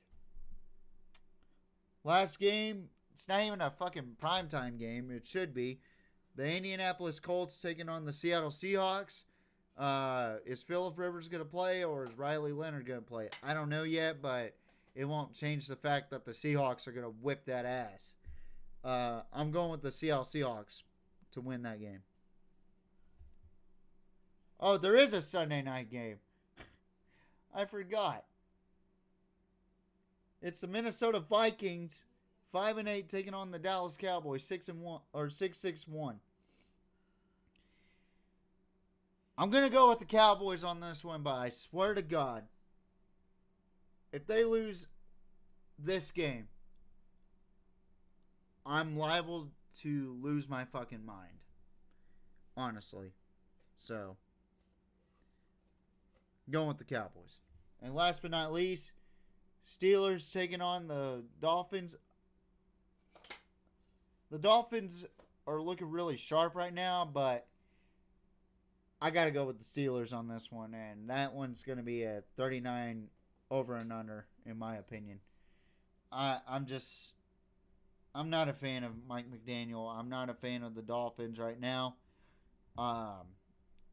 Last game... It's not even a fucking primetime game. It should be. The Indianapolis Colts taking on the Seattle Seahawks. Is Phillip Rivers going to play or is Riley Leonard going to play? I don't know yet, but it won't change the fact that the Seahawks are going to whip that ass. I'm going with the Seattle Seahawks to win that game. Oh, there is a Sunday night game. I forgot. It's the Minnesota Vikings. 5-8 taking on the Dallas Cowboys 6-1 or 6-6-1. I'm gonna go with the Cowboys on this one, but I swear to God, if they lose this game, I'm liable to lose my fucking mind. Honestly. So, going with the Cowboys. And last but not least, Steelers taking on the Dolphins. The Dolphins are looking really sharp right now, but I got to go with the Steelers on this one. And that one's going to be a 39 over and under, in my opinion. I'm not a fan of Mike McDaniel. I'm not a fan of the Dolphins right now.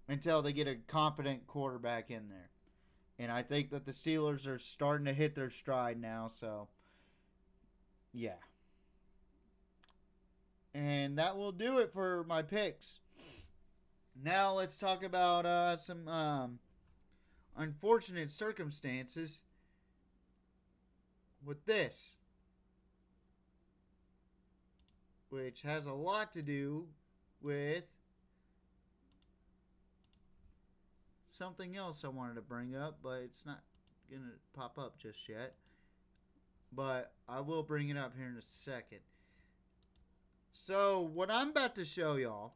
Until they get a competent quarterback in there. And I think that the Steelers are starting to hit their stride now, so yeah. And that will do it for my picks. Now let's talk about some unfortunate circumstances with this, which has a lot to do with something else I wanted to bring up, but it's not going to pop up just yet. But I will bring it up here in a second. So, what I'm about to show y'all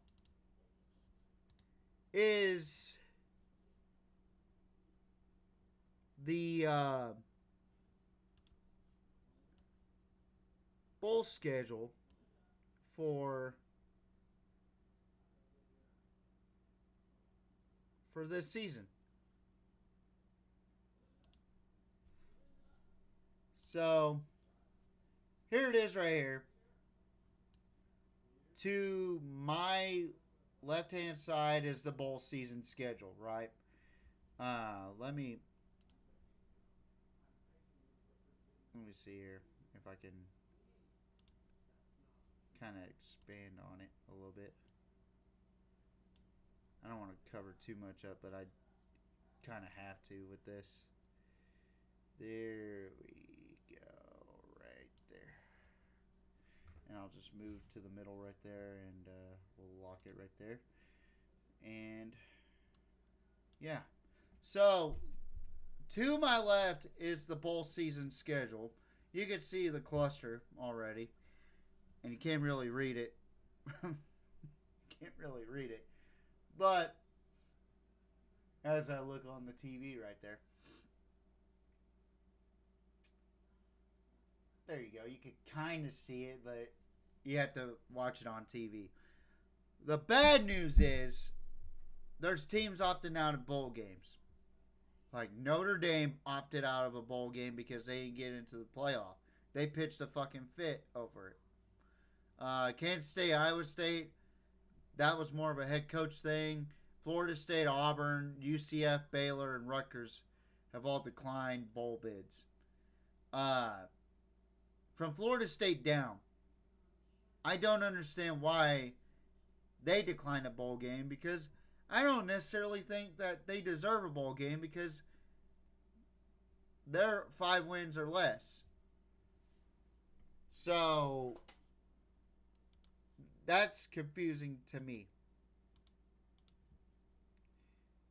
is the bowl schedule for this season. So, here it is right here. To my left-hand side is the bowl season schedule, right? Let me see here if I can kind of expand on it a little bit. I don't want to cover too much up, but I kind of have to with this. There we go, right there. And I'll just move to the middle right there, and we'll lock it right there. And yeah. So, to my left is the bowl season schedule. You can see the cluster already. And you can't really read it. Can't really read it. But, as I look on the TV right there. There you go. You can kind of see it, but you have to watch it on TV. The bad news is there's teams opting out of bowl games. Like Notre Dame opted out of a bowl game because they didn't get into the playoff. They pitched a fucking fit over it. Kansas State, Iowa State, that was more of a head coach thing. Florida State, Auburn, UCF, Baylor, and Rutgers have all declined bowl bids. From Florida State down, I don't understand why they declined a bowl game, because I don't necessarily think that they deserve a bowl game because they're 5 wins or less. So that's confusing to me.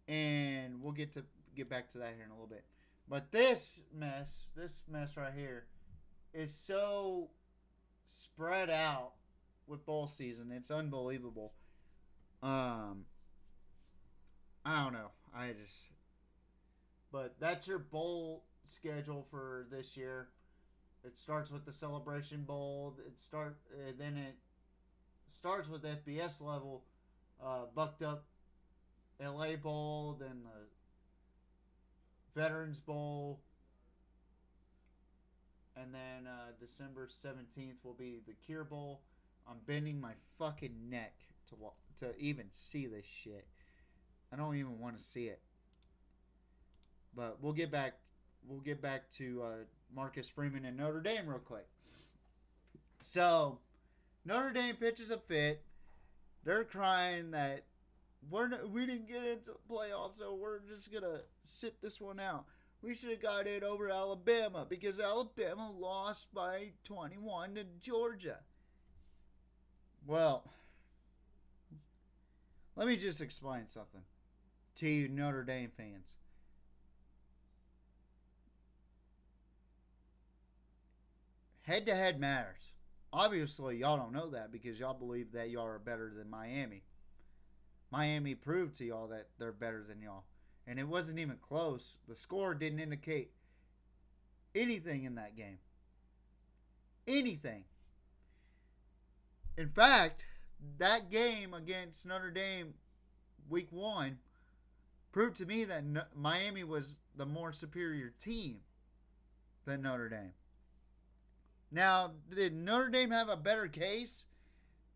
And we'll get back to that here in a little bit. But this mess right here is so spread out with bowl season. It's unbelievable. I don't know. But that's your bowl schedule for this year. It starts with the Celebration Bowl. Then it starts with FBS level, Bucked Up LA Bowl, then the Veterans Bowl, and then December 17th will be the Cure Bowl. I'm bending my fucking neck to even see this shit. I don't even want to see it. But we'll get back to Marcus Freeman and Notre Dame real quick. So, Notre Dame pitches a fit. They're crying that we didn't get into the playoffs, so we're just going to sit this one out. We should have got it over Alabama because Alabama lost by 21 to Georgia. Well, let me just explain something to you Notre Dame fans. Head-to-head matters. obviously, y'all don't know that because y'all believe that y'all are better than Miami. Miami proved to y'all that they're better than y'all. And it wasn't even close. The score didn't indicate anything in that game. Anything. In fact, that game against Notre Dame week 1 proved to me that Miami was the more superior team than Notre Dame. Now, did Notre Dame have a better case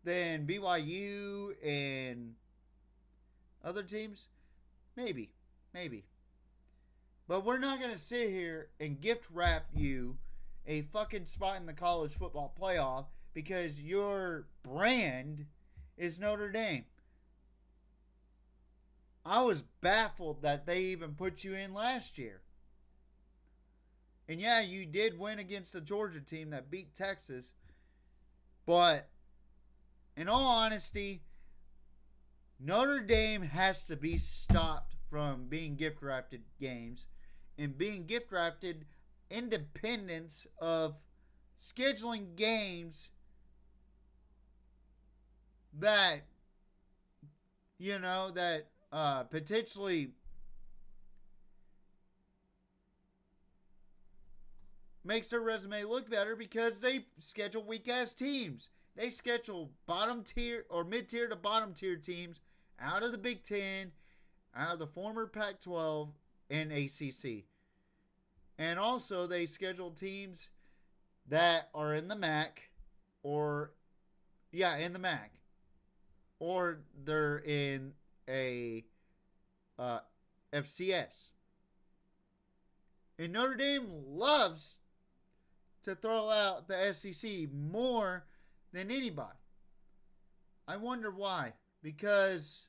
than BYU and other teams? Maybe. But we're not going to sit here and gift wrap you a fucking spot in the college football playoff because your brand is Notre Dame. I was baffled that they even put you in last year. And yeah, you did win against a Georgia team that beat Texas. But in all honesty, Notre Dame has to be stopped from being gift wrapped games and being gift wrapped independence of scheduling games that, you know, that potentially makes their resume look better because they schedule weak ass teams. They schedule bottom tier or mid tier to bottom tier teams out of the Big Ten, out of the former Pac-12 and ACC. And also they schedule teams that are in the MAC in the MAC. Or they're in a FCS. And Notre Dame loves to throw out the SEC more than anybody. I wonder why. Because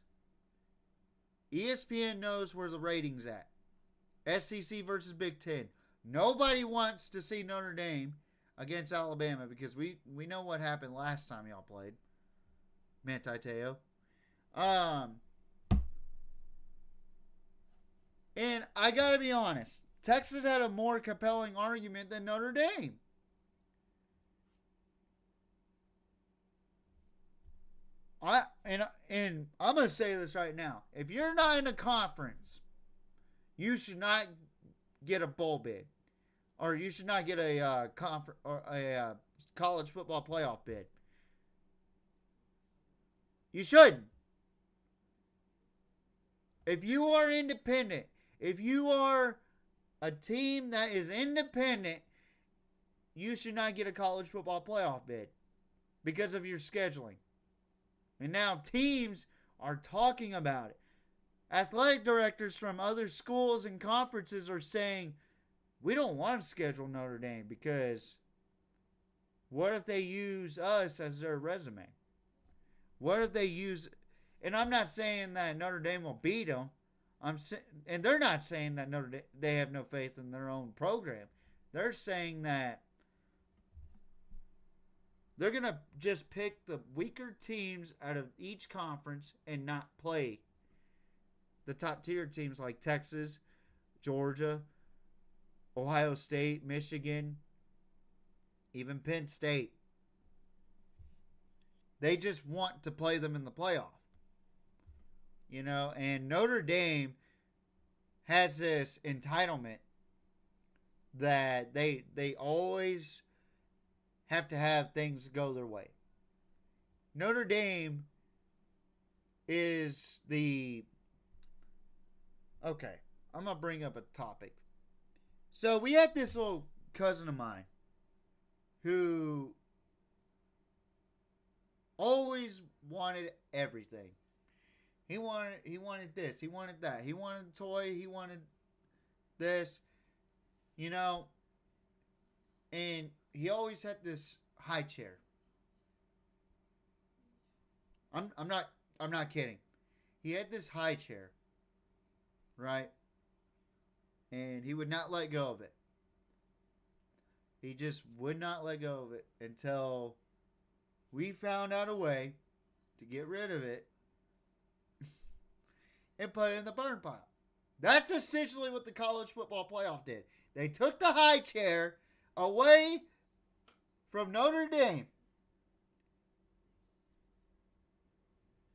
ESPN knows where the ratings at. SEC versus Big Ten. Nobody wants to see Notre Dame against Alabama because we know what happened last time y'all played. Manti Te'o. And I gotta be honest, Texas had a more compelling argument than Notre Dame. And I'm gonna say this right now: if you're not in a conference, you should not get a bowl bid, or you should not get a college football playoff bid. You shouldn't. If you are independent, if you are a team that is independent, you should not get a college football playoff bid because of your scheduling. And now teams are talking about it. Athletic directors from other schools and conferences are saying, we don't want to schedule Notre Dame because what if they use us as their resume? What if they use... And I'm not saying that Notre Dame will beat them. And they're not saying that Notre Dame, they have no faith in their own program. They're saying that they're going to just pick the weaker teams out of each conference and not play the top tier teams like Texas, Georgia, Ohio State, Michigan, even Penn State. They just want to play them in the playoff. You know, and Notre Dame has this entitlement that they always have to have things go their way. Notre Dame is the... Okay, I'm going to bring up a topic. So we had this little cousin of mine who always wanted everything. He wanted this, he wanted that, he wanted a toy, he wanted this, you know, and he always had this high chair. I'm not kidding. He had this high chair, right? And he would not let go of it. He just would not let go of it until we found out a way to get rid of it and put it in the burn pile. That's essentially what the college football playoff did. They took the high chair away from Notre Dame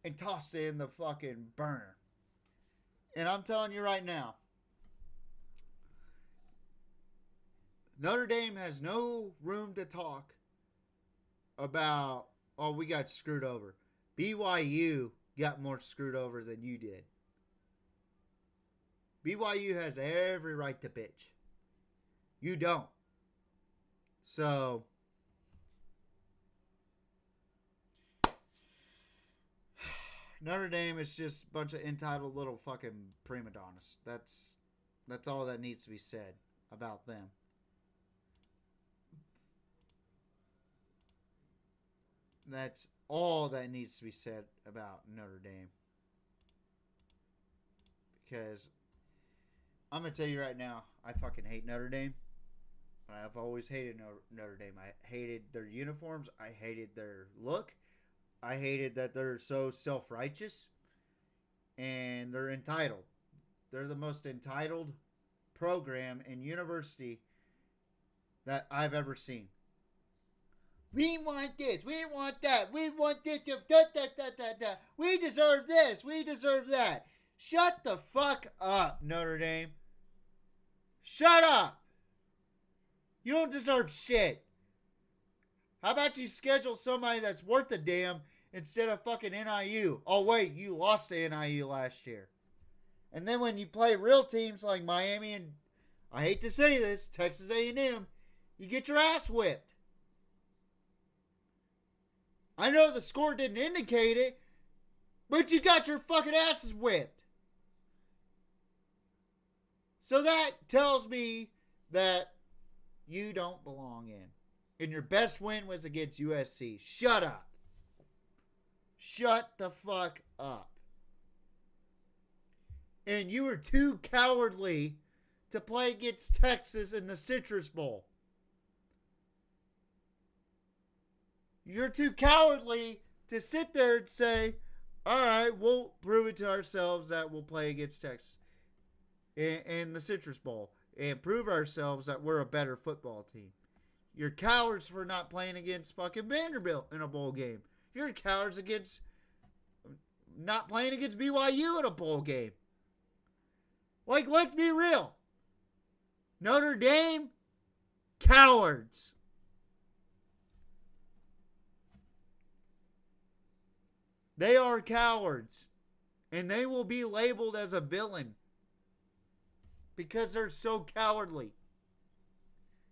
and tossed it in the fucking burner. And I'm telling you right now, Notre Dame has no room to talk about, oh, we got screwed over. BYU got more screwed over than you did. BYU has every right to bitch. You don't. So, Notre Dame is just a bunch of entitled little fucking prima donnas. That's all that needs to be said about them. That's all that needs to be said about Notre Dame. Because I'm going to tell you right now, I fucking hate Notre Dame. I've always hated Notre Dame. I hated their uniforms. I hated their look. I hated that they're so self-righteous. And they're entitled. They're the most entitled program and university that I've ever seen. We want this. We want that. We want this. We deserve this. We deserve that. Shut the fuck up, Notre Dame. Shut up. You don't deserve shit. How about you schedule somebody that's worth a damn instead of fucking NIU? Oh, wait, you lost to NIU last year. And then when you play real teams like Miami and, I hate to say this, Texas A&M, you get your ass whipped. I know the score didn't indicate it, but you got your fucking asses whipped. So that tells me that you don't belong in. And your best win was against USC. Shut up. Shut the fuck up. And you were too cowardly to play against Texas in the Citrus Bowl. You're too cowardly to sit there and say, all right, we'll prove it to ourselves that we'll play against Texas in the Citrus Bowl and prove ourselves that we're a better football team. You're cowards for not playing against fucking Vanderbilt in a bowl game. You're cowards against not playing against BYU in a bowl game. Like, let's be real. Notre Dame, cowards. They are cowards. And they will be labeled as a villain. Because they're so cowardly.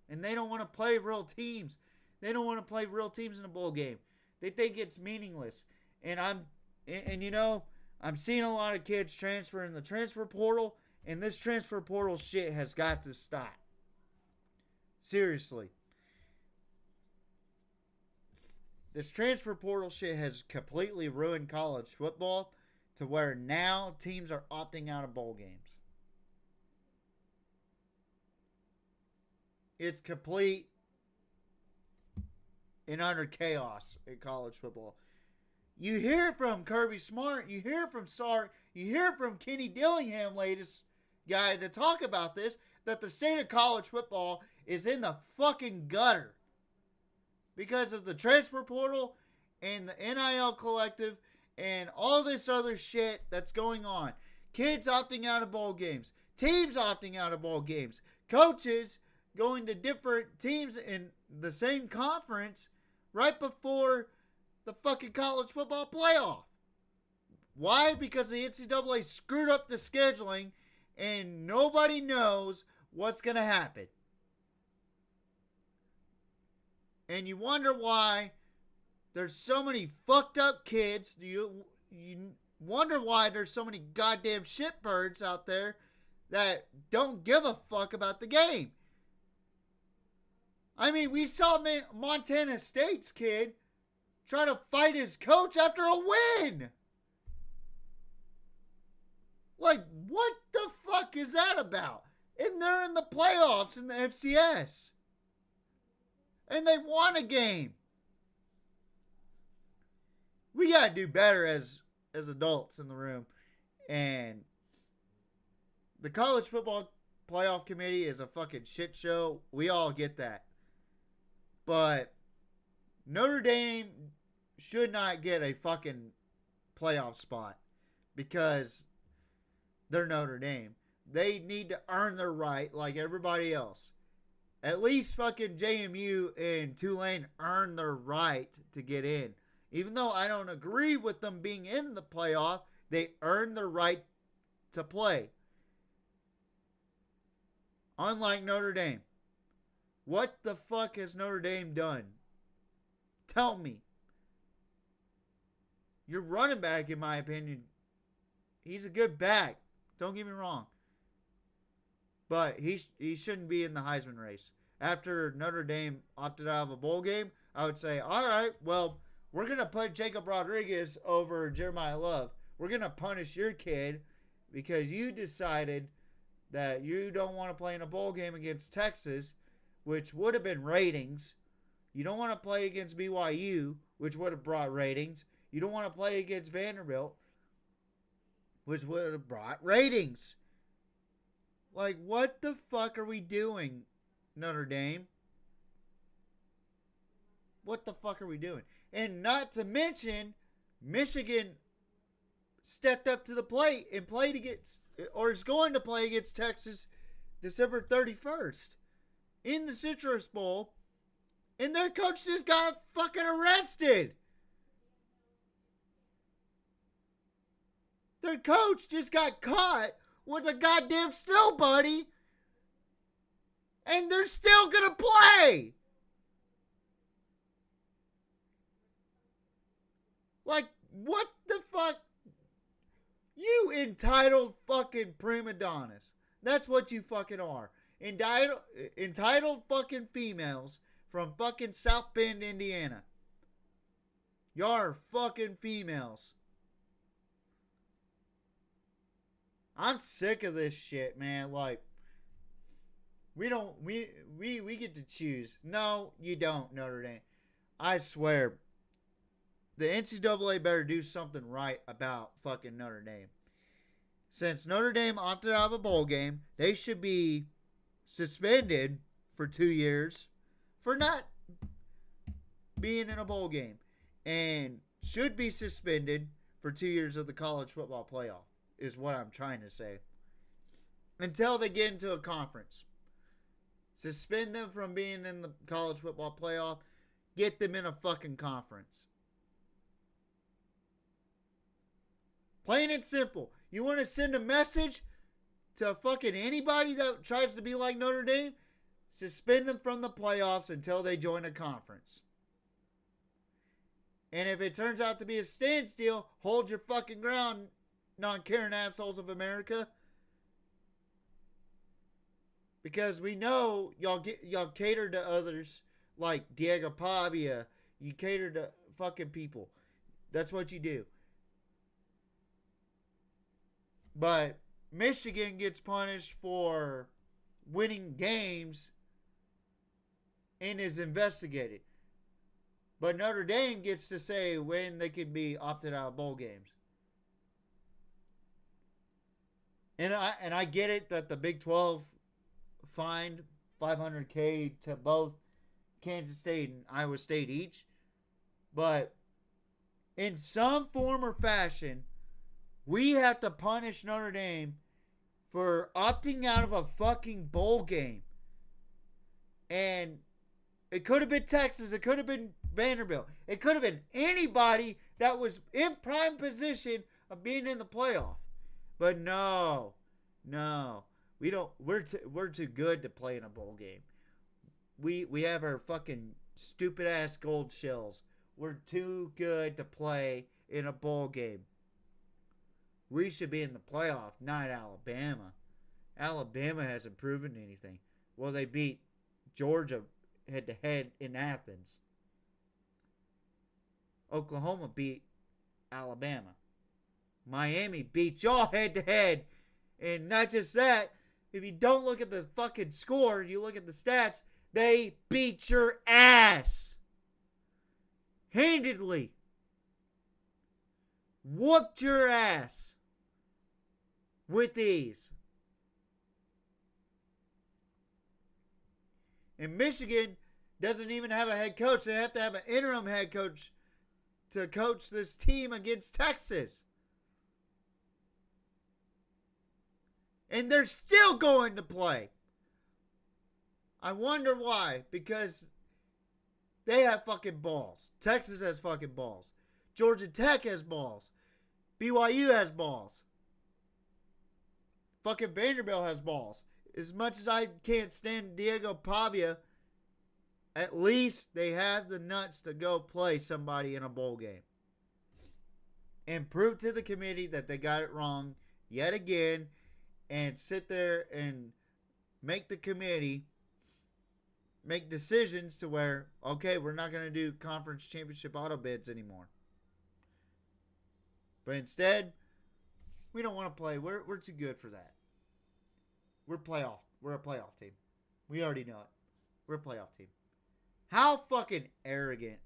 And they don't want to play real teams. They don't want to play real teams in a bowl game. They think it's meaningless. And you know, I'm seeing a lot of kids transfer in the transfer portal. And this transfer portal shit has got to stop. Seriously. This transfer portal shit has completely ruined college football to where now teams are opting out of bowl games. It's complete and utter chaos in college football. You hear from Kirby Smart, you hear from Sark, you hear from Kenny Dillingham, latest guy, to talk about this, that the state of college football is in the fucking gutter. Because of the transfer portal and the NIL collective and all this other shit that's going on. Kids opting out of bowl games. Teams opting out of bowl games. Coaches going to different teams in the same conference right before the fucking college football playoff. Why? Because the NCAA screwed up the scheduling and nobody knows what's going to happen. And you wonder why there's so many fucked up kids. You wonder why there's so many goddamn shitbirds out there that don't give a fuck about the game. I mean, we saw Montana State's kid try to fight his coach after a win. Like, what the fuck is that about? And they're in the playoffs in the FCS. And they won a game. We got to do better as adults in the room. And the college football playoff committee is a fucking shit show. We all get that. But Notre Dame should not get a fucking playoff spot because they're Notre Dame. They need to earn their right like everybody else. At least fucking JMU and Tulane earn their right to get in. Even though I don't agree with them being in the playoff, they earn their right to play. Unlike Notre Dame. What the fuck has Notre Dame done? Tell me. Your running back, in my opinion, he's a good back. Don't get me wrong. But he shouldn't be in the Heisman race. After Notre Dame opted out of a bowl game, I would say, all right, well, we're going to put Jacob Rodriguez over Jeremiah Love. We're going to punish your kid because you decided that you don't want to play in a bowl game against Texas, which would have been ratings. You don't want to play against BYU, which would have brought ratings. You don't want to play against Vanderbilt, which would have brought ratings. Like, what the fuck are we doing, Notre Dame? What the fuck are we doing? And not to mention, Michigan stepped up to the plate and played against, or is going to play against Texas December 31st in the Citrus Bowl. And their coach just got fucking arrested. Their coach just got caught with a goddamn snow bunny. And they're still going to play. Like, what the fuck? You entitled fucking prima donnas. That's what you fucking are. Entitled fucking females from fucking South Bend, Indiana. Y'all are fucking females. I'm sick of this shit, man. Like, we get to choose. No, you don't, Notre Dame. I swear, the NCAA better do something right about fucking Notre Dame. Since Notre Dame opted out of a bowl game, they should be suspended for 2 years for not being in a bowl game, and should be suspended for 2 years of the college football playoff, is what I'm trying to say. Until they get into a conference. Suspend them from being in the college football playoff. Get them in a fucking conference. Plain and simple. You want to send a message to fucking anybody that tries to be like Notre Dame? Suspend them from the playoffs until they join a conference. And if it turns out to be a standstill, hold your fucking ground, non-caring assholes of America. Because we know y'all cater to others like Diego Pavia. You cater to fucking people. That's what you do. But Michigan gets punished for winning games and is investigated. But Notre Dame gets to say when they can be opted out of bowl games. And I get it that the Big 12 fined $500K to both Kansas State and Iowa State each. But in some form or fashion, we have to punish Notre Dame for opting out of a fucking bowl game. And it could have been Texas. It could have been Vanderbilt. It could have been anybody that was in prime position of being in the playoff. But no. We don't. We're too good to play in a bowl game. We have our fucking stupid ass gold shells. We're too good to play in a bowl game. We should be in the playoff, not Alabama. Alabama hasn't proven anything. Well, they beat Georgia head-to-head in Athens. Oklahoma beat Alabama. Miami beat y'all head-to-head. And not just that, if you don't look at the fucking score, you look at the stats, they beat your ass. Handedly. Whooped your ass. With ease. And Michigan doesn't even have a head coach. They have to have an interim head coach to coach this team against Texas. And they're still going to play. I wonder why. Because they have fucking balls. Texas has fucking balls. Georgia Tech has balls. BYU has balls. Fucking Vanderbilt has balls. As much as I can't stand Diego Pavia, at least they have the nuts to go play somebody in a bowl game. And prove to the committee that they got it wrong yet again. And sit there and make the committee make decisions to where, okay, we're not going to do conference championship auto bids anymore. But instead, we don't want to play. We're too good for that. We're a playoff team. We already know it. We're a playoff team. How fucking arrogant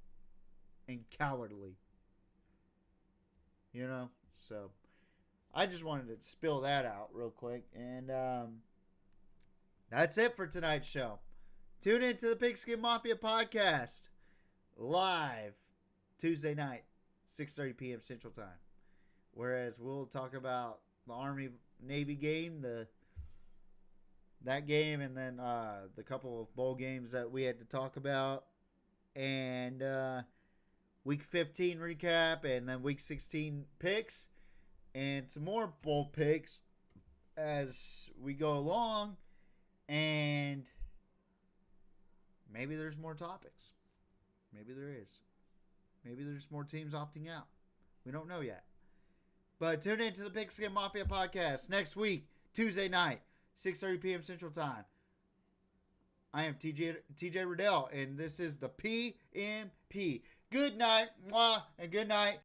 and cowardly. You know? So, I just wanted to spill that out real quick. And that's it for tonight's show. Tune in to the Pigskin Mafia podcast live Tuesday night, 6:30 p.m. Central Time. Whereas we'll talk about the Army-Navy game, that game, and then the couple of bowl games that we had to talk about. And Week 15 recap, and then Week 16 picks. And some more bowl picks as we go along. And maybe there's more topics. Maybe there is. Maybe there's more teams opting out. We don't know yet. But tune in to the Pigskin Mafia podcast next week, Tuesday night, 6:30 p.m. Central Time. I am TJ Riddell, and this is the PMP. Good night, mwah, and good night.